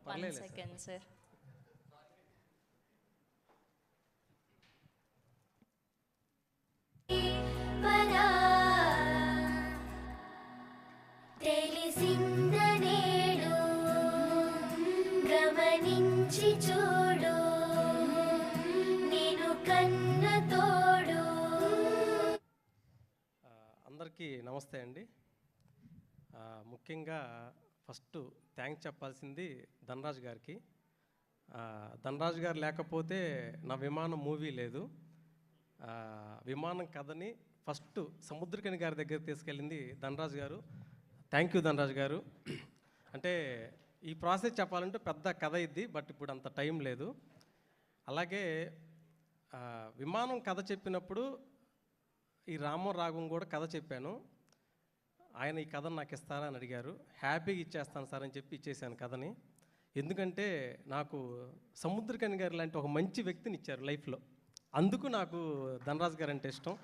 1 second, sir. తెలిసిందనేడు గమనించి చూడు నేను కన్న తోడు. అందరికీ నమస్తే అండి. ముఖ్యంగా ఫస్ట్ థ్యాంక్స్ చెప్పాల్సింది ధనరాజ్ గారికి. ధనరాజ్ గారు లేకపోతే నా విమానం మూవీ లేదు. విమానం కథని ఫస్ట్ సముద్రకని గారి దగ్గర తీసుకెళ్ళింది ధనరాజ్ గారు. థ్యాంక్ యూ ధనరాజ్ గారు. అంటే ఈ ప్రాసెస్ చెప్పాలంటే పెద్ద కథ ఇద్ది, బట్ ఇప్పుడు అంత టైం లేదు. అలాగే విమానం కథ చెప్పినప్పుడు ఈ రామం రాగం కూడా కథ చెప్పాను. ఆయన ఈ కథను నాకు ఇస్తారా అని అడిగారు. హ్యాపీగా ఇచ్చేస్తాను సార్ అని చెప్పి ఇచ్చేసాను కథని. ఎందుకంటే నాకు సముద్రకని గారు లాంటి ఒక మంచి వ్యక్తిని ఇచ్చారు లైఫ్లో. అందుకు నాకు ధనరాజ్ గారు అంటే ఇష్టం.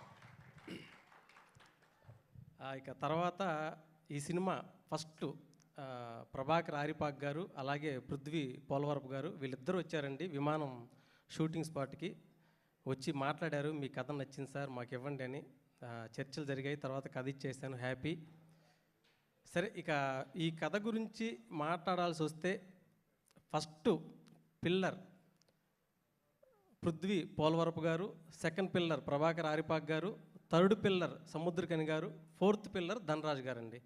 ఇక తర్వాత ఈ సినిమా ఫస్ట్ ప్రభాకర్ ఆరిపాక్ గారు అలాగే పృథ్వీ పోలవరపు గారు వీళ్ళిద్దరూ వచ్చారండి విమానం షూటింగ్ స్పాట్కి. వచ్చి మాట్లాడారు, మీ కథ నచ్చింది సార్ మాకు ఇవ్వండి అని. చర్చలు జరిగాయి, తర్వాత కథ ఇచ్చేసాను. హ్యాపీ. సరే, ఇక ఈ కథ గురించి మాట్లాడాల్సి వస్తే ఫస్ట్ పిల్లర్ పృథ్వీ పోలవరపు గారు, సెకండ్ పిల్లర్ ప్రభాకర్ ఆరిపాక్ గారు, థర్డ్ పిల్లర్ సముద్రకని గారు, ఫోర్త్ పిల్లర్ ధనరాజ్ గారు అండి.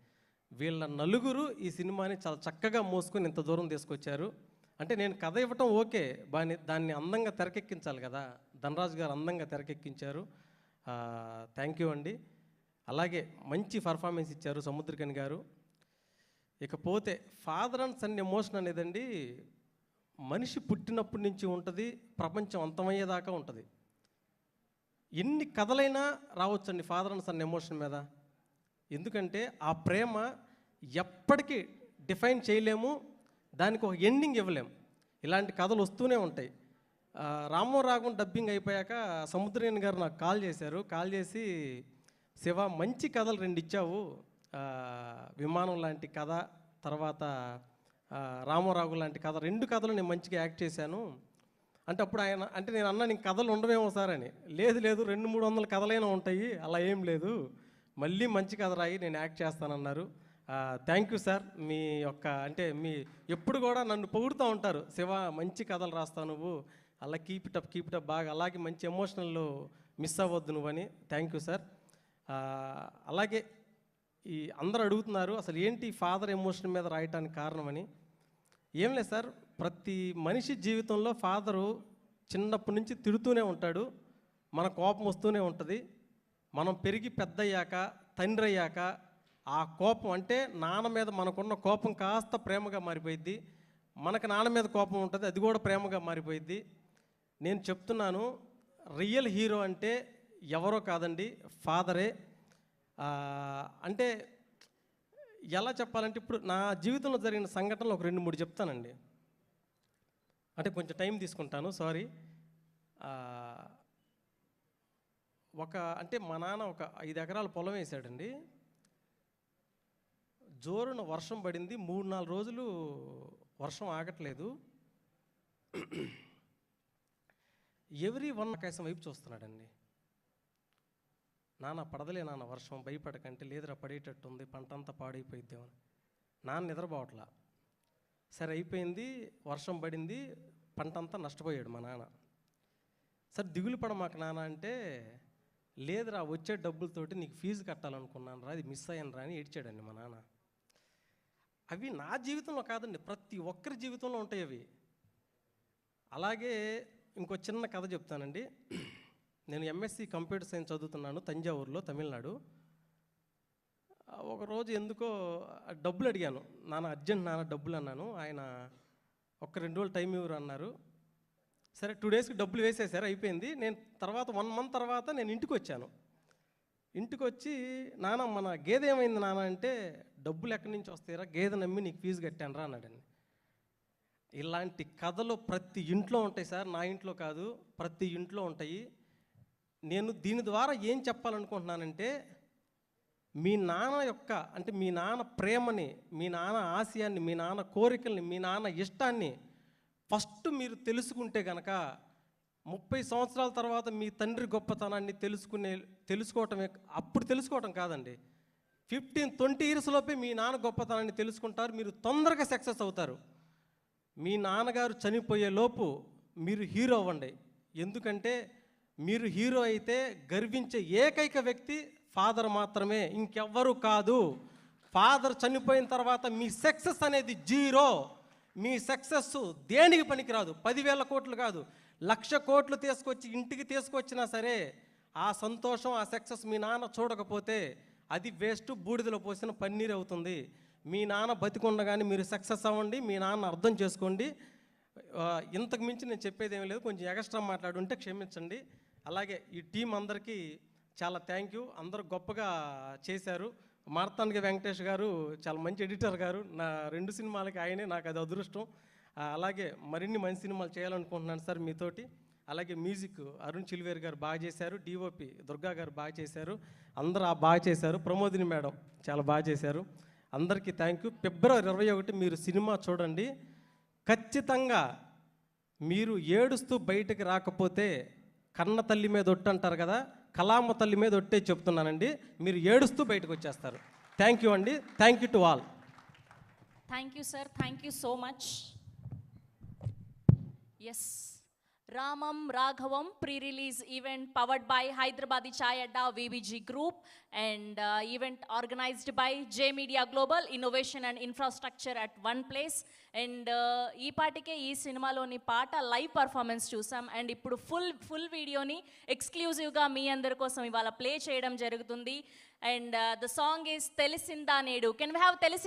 వీళ్ళ నలుగురు ఈ సినిమాని చాలా చక్కగా మోసుకొని ఇంత దూరం తీసుకొచ్చారు. అంటే నేను కథ ఇవ్వటం ఓకే, దాన్ని అందంగా తెరకెక్కించాలి కదా. ధనరాజ్ గారు అందంగా తెరకెక్కించారు. థ్యాంక్ యూ అండి. అలాగే మంచి పర్ఫార్మెన్స్ ఇచ్చారు సముద్రకని గారు. ఇకపోతే ఫాదర్ అండ్ సన్ ఎమోషన్ అనేదండి మనిషి పుట్టినప్పటి నుంచి ఉంటుంది, ప్రపంచం అంతమయ్యేదాకా ఉంటుంది. ఎన్ని కథలైనా రావచ్చండి ఫాదర్ అండ్ సన్ ఎమోషన్ మీద. ఎందుకంటే ఆ ప్రేమ ఎప్పటికీ డిఫైన్ చేయలేము, దానికి ఒక ఎండింగ్ ఇవ్వలేము. ఇలాంటి కథలు వస్తూనే ఉంటాయి. రామో రాగం డబ్బింగ్ అయిపోయాక సముద్రకని గారు నాకు కాల్ చేశారు. కాల్ చేసి, శివ మంచి కథలు 2 ఇచ్చావు, విమానం లాంటి కథ, తర్వాత రామోరాగు లాంటి కథ, 2 కథలు నేను మంచిగా యాక్ట్ చేశాను అంటే అప్పుడు ఆయన అంటే నేను అన్నా నీకు కథలు ఉండవేమో సార్ అని. లేదు 200-300 కథలైనా ఉంటాయి, అలా ఏం లేదు, మళ్ళీ మంచి కథ రాయి నేను యాక్ట్ చేస్తానన్నారు. Thank you sir. మీ యొక్క అంటే మీ ఎప్పుడు కూడా నన్ను పొగుడుతూ ఉంటారు, శివ మంచి కథలు రాస్తావు నువ్వు, అలా కీప్ ఇట్ అప్ బాగా, అలాగే మంచి ఎమోషనల్ మిస్ అవ్వద్దు నువ్వని. Thank you sir. అలాగే ఈ అందరూ అడుగుతున్నారు అసలు ఏంటి ఫాదర్ ఎమోషన్ మీద రాయటానికి కారణమని. ఏం లేదు సార్, ప్రతి మనిషి జీవితంలో ఫాదరు చిన్నప్పటి నుంచి తిడుతూనే ఉంటాడు, మన కోపం వస్తూనే ఉంటుంది. మనం పెరిగి పెద్దయ్యాక తండ్రి అయ్యాక ఆ కోపం అంటే నాన్న మీద మనకున్న కోపం కాస్త ప్రేమగా మారిపోయిద్ది. మనకు నాన్న మీద కోపం ఉంటుంది, అది కూడా ప్రేమగా మారిపోయిద్ది. నేను చెప్తున్నాను, రియల్ హీరో అంటే ఎవరో కాదండి, ఫాదరే. అంటే ఎలా చెప్పాలంటే ఇప్పుడు నా జీవితంలో జరిగిన సంఘటనలు ఒక 2-3 చెప్తానండి. అంటే కొంచెం టైం తీసుకుంటాను, సారీ. అంటే మా నాన్న ఒక 5 ఎకరాల పొలం వేసాడండి. జోరున వర్షం పడింది, 3-4 రోజులు వర్షం ఆగట్లేదు. ఎవ్రీ వన్ ఆకాశం వైపు చూస్తున్నాడండి. నాన్న పడదలే నాన్న వర్షం, భయపడకంటే, లేదురా పడేటట్టు ఉంది, పంట అంతా పాడైపోయిద్దామని. నాన్న నిద్రపోవట్లా. సరే అయిపోయింది, వర్షం పడింది, పంట అంతా నష్టపోయాడు మా నాన్న. సరే దిగులు పడ మాకు నాన్న అంటే, లేదురా వచ్చే డబ్బులతోటి నీకు ఫీజు కట్టాలనుకున్నాను రా, అది మిస్ అయ్యాను రా అని ఏడ్చాడండి మా నాన్న. అవి నా జీవితంలో కాదండి, ప్రతి ఒక్కరి జీవితంలో ఉంటాయి అవి. అలాగే ఇంకో చిన్న కథ చెప్తానండి. నేను ఎంఎస్సి కంప్యూటర్ సైన్స్ చదువుతున్నాను తంజావూరులో, తమిళనాడు. ఒకరోజు ఎందుకో డబ్బులు అడిగాను, నాన్న అర్జెంట్ నాన్న డబ్బులు అన్నాను. ఆయన 1-2 రోజులు టైం ఇవ్వరు అన్నారు. సరే 2 డేస్కి డబ్బులు వేసేసారు, అయిపోయింది. నేను తర్వాత 1 మంత్ తర్వాత నేను ఇంటికి వచ్చాను. ఇంటికి వచ్చి, నాన్న మన గేదె ఏమైంది నాన్న అంటే, డబ్బులు ఎక్కడి నుంచి వస్తాయిరా, గేదె నమ్మి నీకు ఫీజు కట్టాను రా అన్నాడండి. ఇలాంటి కథలు ప్రతి ఇంట్లో ఉంటాయి సార్, నా ఇంట్లో కాదు, ప్రతి ఇంట్లో ఉంటాయి. నేను దీని ద్వారా ఏం చెప్పాలనుకుంటున్నానంటే, మీ నాన్న యొక్క అంటే మీ నాన్న ప్రేమని, మీ నాన్న ఆశయాన్ని, మీ నాన్న కోరికల్ని, మీ నాన్న ఇష్టాన్ని ఫస్ట్ మీరు తెలుసుకుంటే కనుక 30 సంవత్సరాల తర్వాత మీ తండ్రి గొప్పతనాన్ని తెలుసుకోవటమే, అప్పుడు తెలుసుకోవటం కాదండి, 15-20 ఇయర్స్లోపే మీ నాన్న గొప్పతనాన్ని తెలుసుకుంటారు. మీరు తొందరగా సక్సెస్ అవుతారు. మీ నాన్నగారు చనిపోయే లోపు మీరు హీరో అవ్వండి. ఎందుకంటే మీరు హీరో అయితే గర్వించే ఏకైక వ్యక్తి ఫాదర్ మాత్రమే, ఇంకెవ్వరూ కాదు. ఫాదర్ చనిపోయిన తర్వాత మీ సక్సెస్ అనేది జీరో. మీ సక్సెస్ దేనికి పనికిరాదు. 10,000 కోట్లు కాదు, 1,00,000 కోట్లు తీసుకొచ్చి ఇంటికి తీసుకొచ్చినా సరే ఆ సంతోషం, ఆ సక్సెస్ మీ నాన్న చూడకపోతే అది వేస్ట్, బూడిదలో పోసిన పన్నీర్ అవుతుంది. మీ నాన్న బతికుండగానే మీరు సక్సెస్ అవ్వండి. మీ నాన్న అర్థం చేసుకోండి. ఇంతకు మించి నేను చెప్పేది ఏమీ లేదు. కొంచెం ఎక్స్ట్రా మాట్లాడుంటే క్షమించండి. అలాగే ఈ టీం అందరికీ చాలా థ్యాంక్ యూ. అందరూ గొప్పగా చేశారు. మార్తాండ్గ వెంకటేష్ గారు చాలా మంచి ఎడిటర్ గారు. నా 2 సినిమాలకి ఆయనే, నాకు అది అదృష్టం. అలాగే మరిన్ని మంచి సినిమాలు చేయాలనుకుంటున్నాను సార్ మీతోటి. అలాగే మ్యూజిక్ అరుణ్ చిల్వేర్ గారు బాగా చేశారు. డిఓపి దుర్గా గారు బాగా చేశారు. అందరూ బాగా చేశారు. ప్రమోదిని మేడం చాలా బాగా చేశారు. అందరికీ థ్యాంక్ యూ. ఫిబ్రవరి 21 మీరు సినిమా చూడండి. ఖచ్చితంగా మీరు ఏడుస్తూ బయటకు రాకపోతే కన్న తల్లి మీద ఒట్టు అంటారు కదా, కలామ తల్లి మీద ఒట్టే చెప్తున్నానండి. మీరు ఏడుస్తూ బయటకు వచ్చేస్తారు. థ్యాంక్ యూ అండి. Thank you to all. Thank you sir, thank you so much. Yes, Ramam Raghavam pre-release event powered by Hyderabadi Chai Adda VBG Group and event organized by J Media Global Innovation and Infrastructure at one place. And ee paatike ee cinema loni paata live performance chusam and ippudu full video ni exclusive ga mee andaru kosam ivala play cheyadam jarugutundi. And the song is Telisinda Nedu. Can we have Telisinda